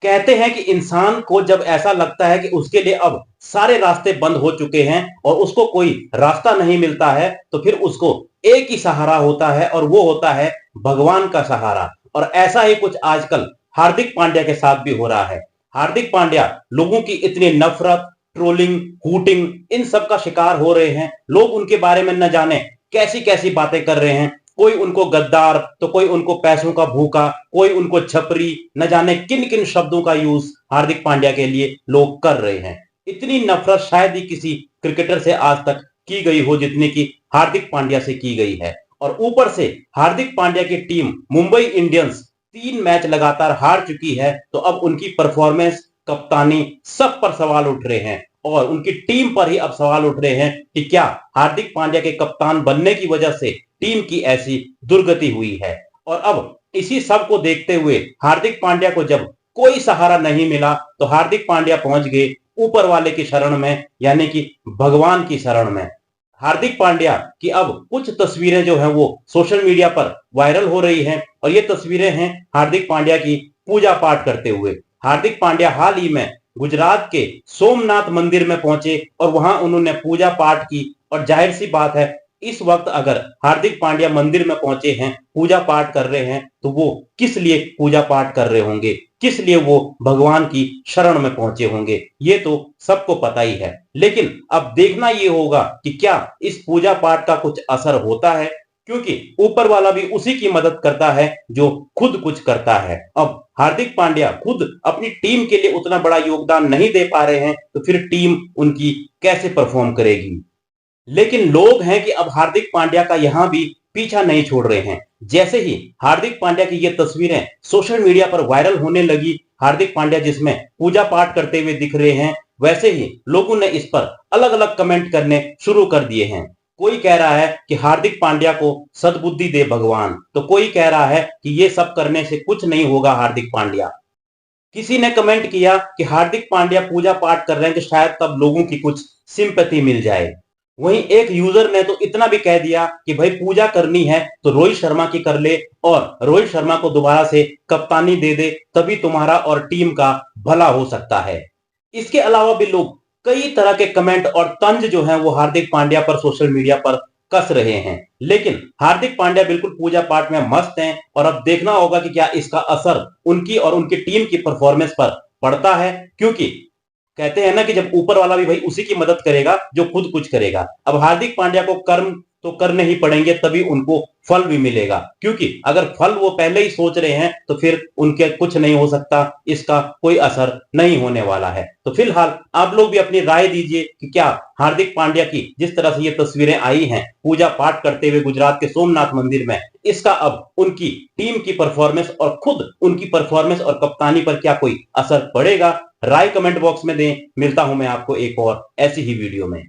कहते हैं कि इंसान को जब ऐसा लगता है कि उसके लिए अब सारे रास्ते बंद हो चुके हैं और उसको कोई रास्ता नहीं मिलता है, तो फिर उसको एक ही सहारा होता है और वो होता है भगवान का सहारा। और ऐसा ही कुछ आजकल हार्दिक पांड्या के साथ भी हो रहा है। हार्दिक पांड्या लोगों की इतनी नफरत, ट्रोलिंग, हूटिंग, इन सब का शिकार हो रहे हैं। लोग उनके बारे में न जाने कैसी कैसी बातें कर रहे हैं। कोई उनको गद्दार, तो कोई उनको पैसों का भूखा, कोई उनको छपरी, न जाने किन किन शब्दों का यूज हार्दिक पांड्या के लिए लोग कर रहे हैं। इतनी नफरत शायद ही किसी क्रिकेटर से आज तक की गई हो जितनी की हार्दिक पांड्या से की गई है। और ऊपर से हार्दिक पांड्या की टीम मुंबई इंडियंस 3 मैच लगातार हार चुकी है, तो अब उनकी परफॉर्मेंस, कप्तानी, सब पर सवाल उठ रहे हैं। और उनकी टीम पर ही अब सवाल उठ रहे हैं कि क्या हार्दिक पांड्या के कप्तान बनने की वजह से टीम की ऐसी दुर्गति हुई है। और अब इसी सब को देखते हुए हार्दिक पांड्या को जब कोई सहारा नहीं मिला, तो हार्दिक पांड्या पहुंच गए ऊपर वाले की शरण में, यानी कि भगवान की शरण में। हार्दिक पांड्या की अब कुछ तस्वीरें जो हैं वो सोशल मीडिया पर वायरल हो रही हैं, और ये तस्वीरें हैं हार्दिक पांड्या की पूजा पाठ करते हुए। हार्दिक पांड्या हाल ही में गुजरात के सोमनाथ मंदिर में पहुंचे और वहां उन्होंने पूजा पाठ की। और जाहिर सी बात है, इस वक्त अगर हार्दिक पांड्या मंदिर में पहुंचे हैं, पूजा पाठ कर रहे हैं, तो वो किस लिए पूजा पाठ कर रहे होंगे, किस लिए वो भगवान की शरण में पहुंचे होंगे, ये तो सबको पता ही है। लेकिन अब देखना ये होगा कि क्या इस पूजा पाठ का कुछ असर होता है, क्योंकि ऊपर वाला भी उसी की मदद करता है जो खुद कुछ करता है। अब हार्दिक पांड्या खुद अपनी टीम के लिए उतना बड़ा योगदान नहीं दे पा रहे हैं, तो फिर टीम उनकी कैसे परफॉर्म करेगी। लेकिन लोग हैं कि अब हार्दिक पांड्या का यहां भी पीछा नहीं छोड़ रहे हैं। जैसे ही हार्दिक पांड्या की ये तस्वीरें सोशल मीडिया पर वायरल होने लगी, हार्दिक पांड्या जिसमें पूजा पाठ करते हुए दिख रहे हैं, वैसे ही लोगों ने इस पर अलग अलग कमेंट करने शुरू कर दिए हैं। कोई कह रहा है कि हार्दिक पांड्या को सद्बुद्धि दे भगवान, तो कोई कह रहा है कि ये सब करने से कुछ नहीं होगा हार्दिक पांड्या। किसी ने कमेंट किया कि हार्दिक पांड्या पूजा पाठ कर रहे हैं कि शायद तब लोगों की कुछ सिंपैथी मिल जाए। वहीं एक यूजर ने तो इतना भी कह दिया कि भाई पूजा करनी है तो रोहित शर्मा की कर ले, और रोहित शर्मा को दोबारा से कप्तानी दे दे, तभी तुम्हारा और टीम का भला हो सकता है। इसके अलावा भी लोग कई तरह के कमेंट और तंज जो हैं वो हार्दिक पांड्या पर सोशल मीडिया पर कस रहे हैं। लेकिन हार्दिक पांड्या बिल्कुल पूजा पाठ में मस्त हैं, और अब देखना होगा कि क्या इसका असर उनकी और उनकी टीम की परफॉर्मेंस पर पड़ता है। क्योंकि कहते हैं ना कि जब ऊपर वाला भी भाई उसी की मदद करेगा जो खुद कुछ करेगा। अब हार्दिक पांड्या को कर्म तो करने ही पड़ेंगे, तभी उनको फल भी मिलेगा। क्योंकि अगर फल वो पहले ही सोच रहे हैं तो फिर उनके कुछ नहीं हो सकता, इसका कोई असर नहीं होने वाला है। तो फिलहाल आप लोग भी अपनी राय दीजिए कि क्या हार्दिक पांड्या की जिस तरह से ये तस्वीरें आई हैं पूजा पाठ करते हुए गुजरात के सोमनाथ मंदिर में, इसका अब उनकी टीम की परफॉर्मेंस और खुद उनकी परफॉर्मेंस और कप्तानी पर क्या कोई असर पड़ेगा? राय कमेंट बॉक्स में दें। मिलता हूं मैं आपको एक और ऐसी ही वीडियो में।